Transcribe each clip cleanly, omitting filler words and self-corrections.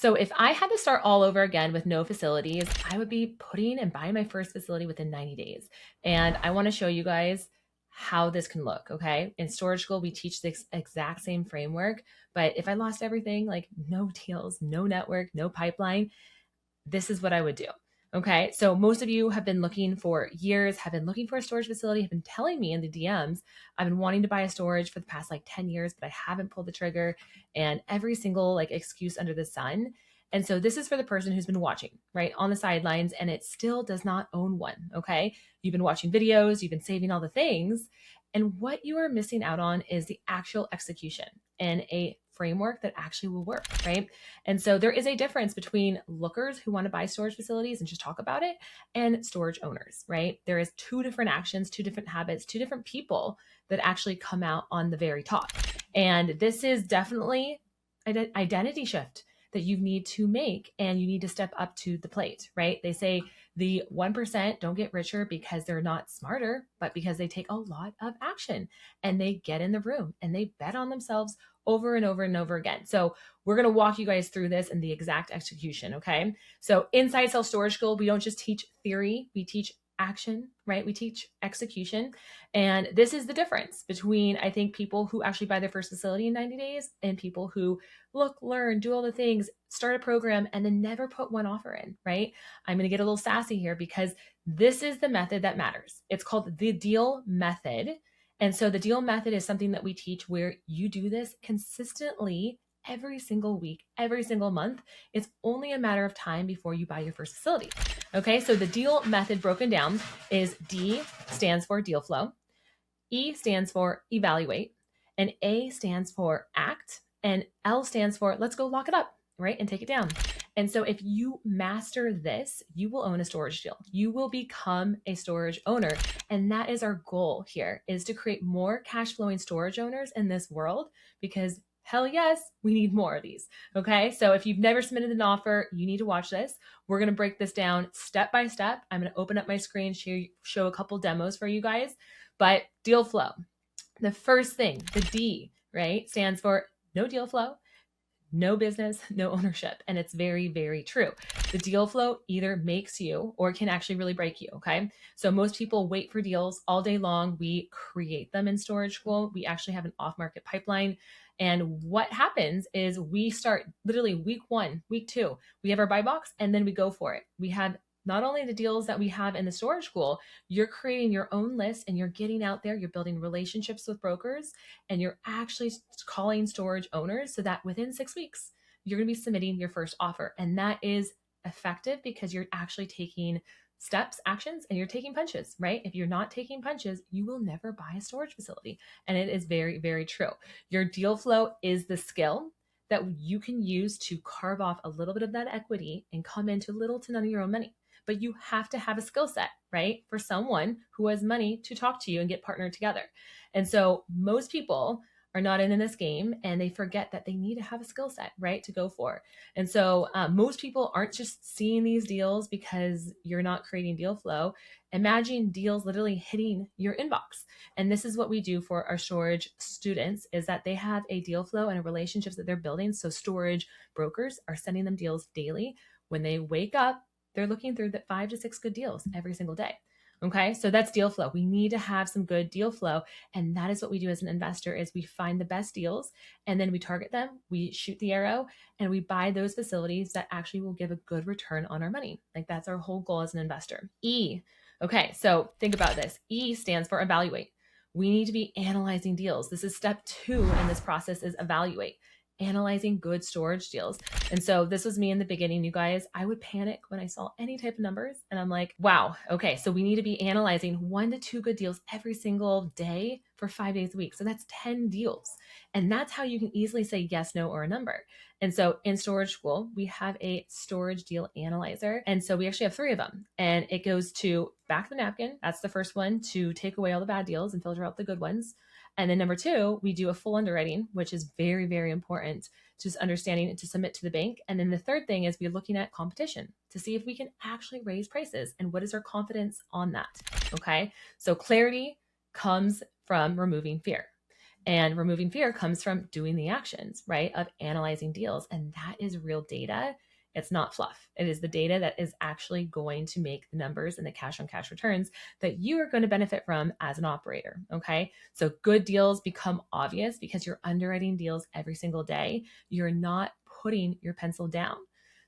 So if I had to start all over again with no facilities, I would be putting and buying my first facility within 90 days. And I want to show you guys how this can look. Okay. In storage school, we teach this exact same framework. But if I lost everything, like no deals, no network, no pipeline, this is what I would do. Okay. So most of you have been looking for years, have been looking for a storage facility, have been telling me in the DMs, I've been wanting to buy a storage for the past like 10 years, but I haven't pulled the trigger, and every single like excuse under the sun. And so this is for the person who's been watching, right, on the sidelines, and it still does not own one. Okay. You've been watching videos, you've been saving all the things. And what you are missing out on is the actual execution and a framework that actually will work, right? And so there is a difference between lookers who want to buy storage facilities and just talk about it and storage owners, right? There is two different actions, two different habits, two different people that actually come out on the very top. And this is definitely an identity shift that you need to make, and you need to step up to the plate, right? They say the 1% don't get richer because they're not smarter, but because they take a lot of action and they get in the room and they bet on themselves over and over and over again. So we're going to walk you guys through this and the exact execution. Okay. So inside Self Storage School, we don't just teach theory, we teach action, right? We teach execution. And this is the difference between, I think, people who actually buy their first facility in 90 days and people who look, learn, do all the things, start a program, and then never put one offer in, right? I'm going to get a little sassy here because this is the method that matters. It's called the deal method. And so the deal method is something that we teach where you do this consistently every single week, every single month. It's only a matter of time before you buy your first facility. Okay, so the deal method broken down is D stands for deal flow, E stands for evaluate, and A stands for act, and L stands for let's go lock it up, right? And take it down. And so if you master this, you will own a storage deal. You will become a storage owner. And that is our goal here, is to create more cash flowing storage owners in this world, because hell yes, we need more of these. Okay. So if you've never submitted an offer, you need to watch this. We're going to break this down step by step. I'm going to open up my screen, show a couple demos for you guys. But deal flow, the first thing, the D, right, stands for no deal flow, no business, no ownership. And it's very, very true. The deal flow either makes you or can actually really break you. Okay. So most people wait for deals all day long. We create them in storage school. We actually have an off-market pipeline. And what happens is we start literally week 1, week 2, we have our buy box and then we go for it. We have not only the deals that we have in the storage school, you're creating your own list and you're getting out there, you're building relationships with brokers, and you're actually calling storage owners so that within 6 weeks, you're going to be submitting your first offer. And that is effective because you're actually taking steps, actions, and you're taking punches, right? If you're not taking punches, you will never buy a storage facility. And it is very, very true. Your deal flow is the skill that you can use to carve off a little bit of that equity and come into little to none of your own money. But you have to have a skill set, right? For someone who has money to talk to you and get partnered together. And so most people are not in this game and they forget that they need to have a skill set, right, to go for. And so most people aren't just seeing these deals because you're not creating deal flow. Imagine deals literally hitting your inbox. And this is what we do for our storage students, is that they have a deal flow and a relationships that they're building. So storage brokers are sending them deals daily. When they wake up, they're looking through that 5 to 6 good deals every single day. Okay. So that's deal flow. We need to have some good deal flow. And that is what we do as an investor, is we find the best deals and then we target them, we shoot the arrow, and we buy those facilities that actually will give a good return on our money. Like that's our whole goal as an investor. E. Okay. So think about this. E stands for evaluate. We need to be analyzing deals. This is step 2 in this process, is evaluate. Analyzing good storage deals. And so this was me in the beginning, you guys. I would panic when I saw any type of numbers and I'm like, wow, okay, so we need to be analyzing 1 to 2 good deals every single day for 5 days a week. So that's 10 deals. And that's how you can easily say yes, no, or a number. And so in storage school, we have a storage deal analyzer. And so we actually have 3 of them. And it goes to back the napkin. That's the first one, to take away all the bad deals and filter out the good ones. And then number 2, we do a full underwriting, which is very, very important, just understanding to submit to the bank. And then the third thing is we're looking at competition to see if we can actually raise prices and what is our confidence on that. Okay. So clarity comes from removing fear. And removing fear comes from doing the actions, right? Of analyzing deals. And that is real data. It's not fluff. It is the data that is actually going to make the numbers and the cash on cash returns that you are going to benefit from as an operator. Okay. So good deals become obvious because you're underwriting deals every single day. You're not putting your pencil down.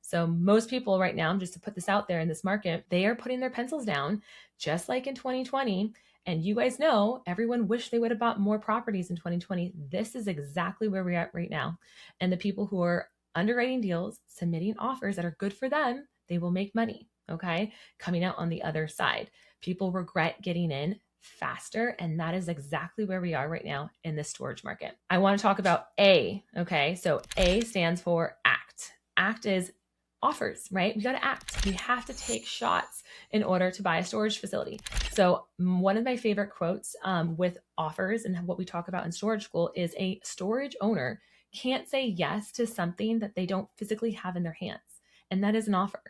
So most people right now, just to put this out there in this market, they are putting their pencils down just like in 2020. And you guys know everyone wished they would have bought more properties in 2020. This is exactly where we're at right now. And the people who are underwriting deals, submitting offers that are good for them, they will make money. Okay. Coming out on the other side. People regret getting in faster. And that is exactly where we are right now in the storage market. I want to talk about A. Okay. So A stands for act. Act is offers, right? We got to act. We have to take shots in order to buy a storage facility. So one of my favorite quotes with offers and what we talk about in storage school is a storage owner can't say yes to something that they don't physically have in their hands. And that is an offer.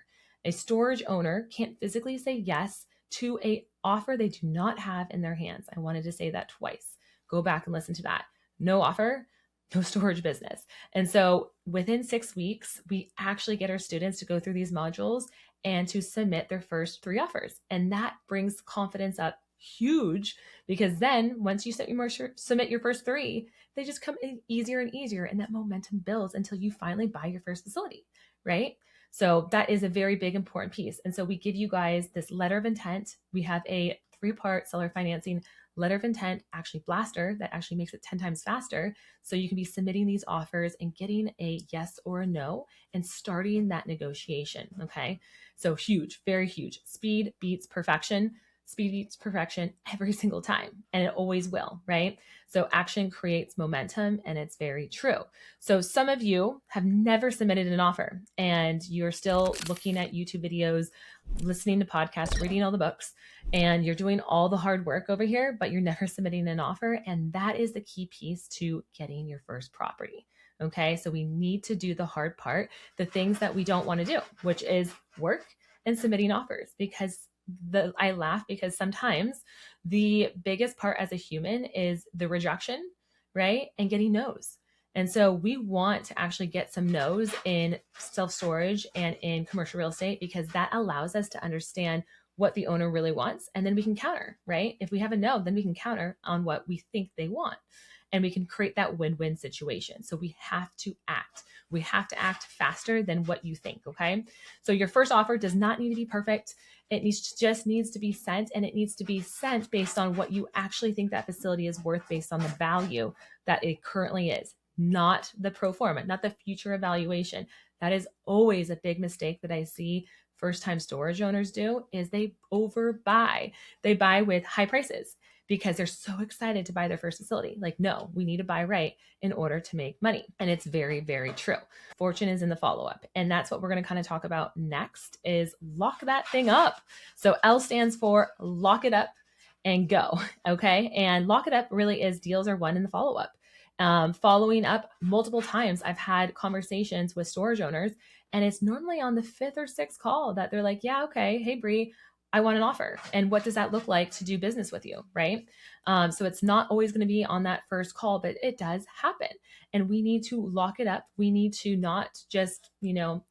A storage owner can't physically say yes to a offer they do not have in their hands. I wanted to say that twice. Go back and listen to that. No offer, no storage business. And so within 6 weeks, we actually get our students to go through these modules and to submit their first 3 offers. And that brings confidence up huge because then once you submit your first 3, they just come in easier and easier. And that momentum builds until you finally buy your first facility, right? So that is a very big, important piece. And so we give you guys this letter of intent. We have a 3-part seller financing letter of intent, actually blaster, that actually makes it 10 times faster. So you can be submitting these offers and getting a yes or a no and starting that negotiation. Okay. So huge, very huge. Speed beats perfection. Speed beats perfection every single time. And it always will, right? So action creates momentum, and it's very true. So some of you have never submitted an offer and you're still looking at YouTube videos, listening to podcasts, reading all the books, and you're doing all the hard work over here, but you're never submitting an offer. And that is the key piece to getting your first property. Okay. So we need to do the hard part, the things that we don't want to do, which is work and submitting offers, because I laugh because sometimes the biggest part as a human is the rejection, right? And getting no's. And so we want to actually get some no's in self-storage and in commercial real estate because that allows us to understand what the owner really wants. And then we can counter, right? If we have a no, then we can counter on what we think they want. And we can create that win-win situation. So we have to act. We have to act faster than what you think, okay? So your first offer does not need to be perfect. It just needs to be sent, and it needs to be sent based on what you actually think that facility is worth based on the value that it currently is, not the pro forma, not the future evaluation. That is always a big mistake that I see first-time storage owners do is they overbuy. They buy with high prices because they're so excited to buy their first facility. Like, no, we need to buy right in order to make money. And it's very, very true. Fortune is in the follow-up. And that's what we're going to kind of talk about next is lock that thing up. So L stands for lock it up and go. Okay. And lock it up really is deals are won in the follow-up. Following up multiple times, I've had conversations with storage owners, and it's normally on the 5th or 6th call that they're like, yeah, okay. Hey, Bree, I want an offer. And what does that look like to do business with you, right? So it's not always going to be on that first call, but it does happen. And we need to lock it up. We need to not just,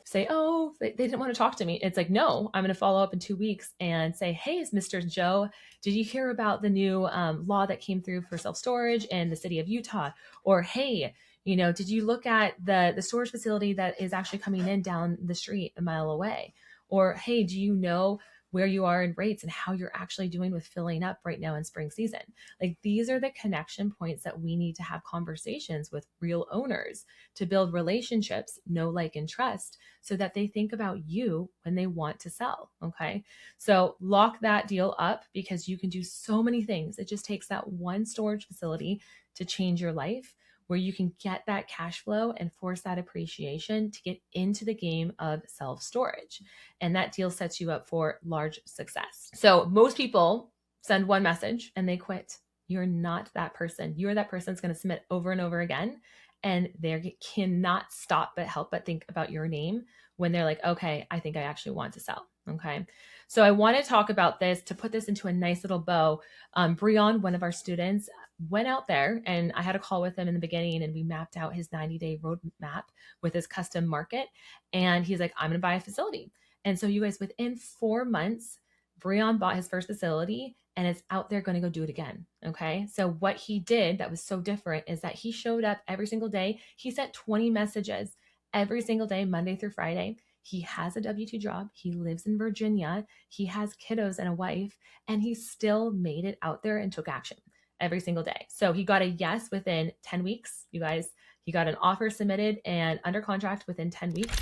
say, oh, they didn't want to talk to me. It's like, no, I'm going to follow up in 2 weeks and say, hey, Mr. Joe, did you hear about the new law that came through for self-storage in the city of Utah? Or, hey, did you look at the storage facility that is actually coming in down the street a mile away? Or, hey, do you know where you are in rates and how you're actually doing with filling up right now in spring season? Like, these are the connection points that we need to have conversations with real owners to build relationships, know, like, and trust, so that they think about you when they want to sell. Okay. So lock that deal up because you can do so many things. It just takes that one storage facility to change your life, where you can get that cash flow and force that appreciation to get into the game of self-storage. And that deal sets you up for large success. So most people send one message and they quit. You're not that person. You're that person that's going to submit over and over again. And they cannot stop but help but think about your name when they're like, okay, I think I actually want to sell. Okay. So I want to talk about this to put this into a nice little bow. Breon, one of our students, went out there and I had a call with him in the beginning and we mapped out his 90-day roadmap with his custom market. And he's like, I'm going to buy a facility. And so you guys, within 4 months, Breon bought his first facility and is out there going to go do it again. Okay. So what he did that was so different is that he showed up every single day. He sent 20 messages every single day, Monday through Friday. He has a W-2 job. He lives in Virginia. He has kiddos and a wife, and he still made it out there and took action every single day. So he got a yes within 10 weeks, you guys. He got an offer submitted and under contract within 10 weeks.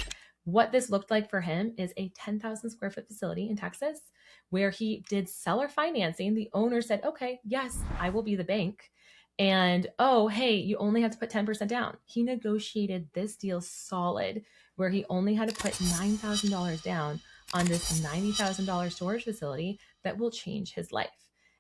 What this looked like for him is a 10,000 square foot facility in Texas where he did seller financing. The owner said, okay, yes, I will be the bank. And oh, hey, you only have to put 10% down. He negotiated this deal solid where he only had to put $9,000 down on this $90,000 storage facility that will change his life.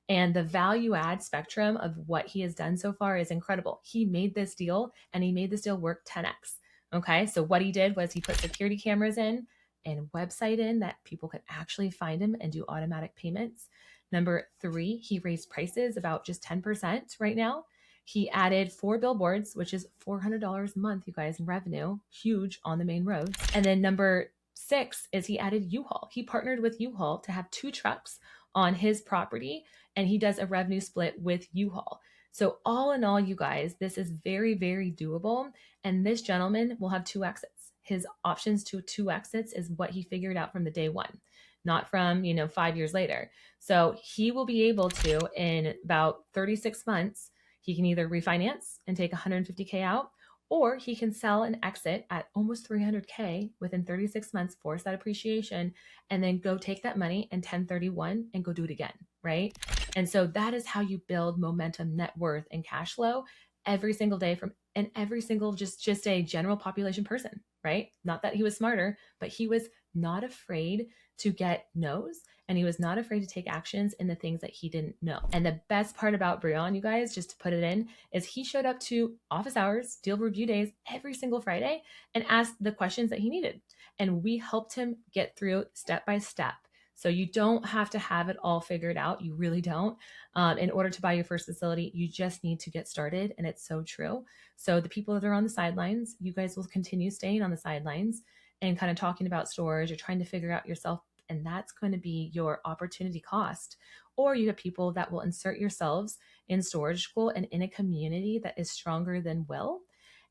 And the value add spectrum of what he has done so far is incredible. He made this deal and he made this deal work 10x. Okay, so what he did was he put security cameras in and website in that people could actually find him and do automatic payments. Number 3, he raised prices about just 10% right now. He added 4 billboards, which is $400 a month, you guys, in revenue, huge on the main roads. And then number 6 is he added U-Haul. He partnered with U-Haul to have 2 trucks on his property, and he does a revenue split with U-Haul. So all in all, you guys, this is very, very doable. And this gentleman will have 2 exits. His options to 2 exits is what he figured out from the day one, not from, 5 years later. So he will be able to, in about 36 months, he can either refinance and take 150K out, or he can sell and exit at almost 300K within 36 months, force that appreciation, and then go take that money and 1031 and go do it again, right? And so that is how you build momentum, net worth, and cash flow every single day from and every single just a general population person, right? Not that he was smarter, but he was not afraid to get no's and he was not afraid to take actions in the things that he didn't know. And the best part about Breon, you guys, just to put it in, is he showed up to office hours, deal review days every single Friday and asked the questions that he needed. And we helped him get through step by step. So you don't have to have it all figured out. You really don't. In order to buy your first facility, you just need to get started. And it's so true. So the people that are on the sidelines, you guys will continue staying on the sidelines and kind of talking about storage or trying to figure out yourself. And that's going to be your opportunity cost. Or you have people that will insert yourselves in storage school and in a community that is stronger than will.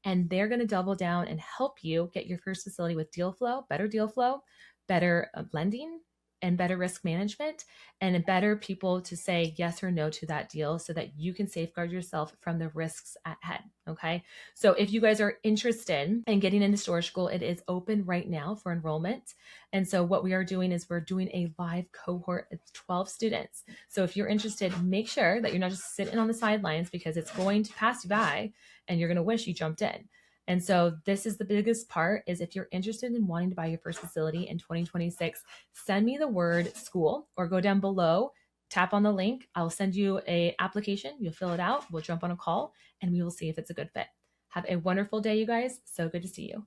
And they're going to double down and help you get your first facility with deal flow, better lending, and better risk management, and better people to say yes or no to that deal so that you can safeguard yourself from the risks ahead. Okay. So if you guys are interested in getting into storage school, it is open right now for enrollment. And so what we are doing is we're doing a live cohort of 12 students. So if you're interested, make sure that you're not just sitting on the sidelines because it's going to pass you by and you're going to wish you jumped in. And so this is the biggest part is if you're interested in wanting to buy your first facility in 2026, send me the word school or go down below, tap on the link. I'll send you a application. You'll fill it out. We'll jump on a call and we will see if it's a good fit. Have a wonderful day, you guys. So good to see you.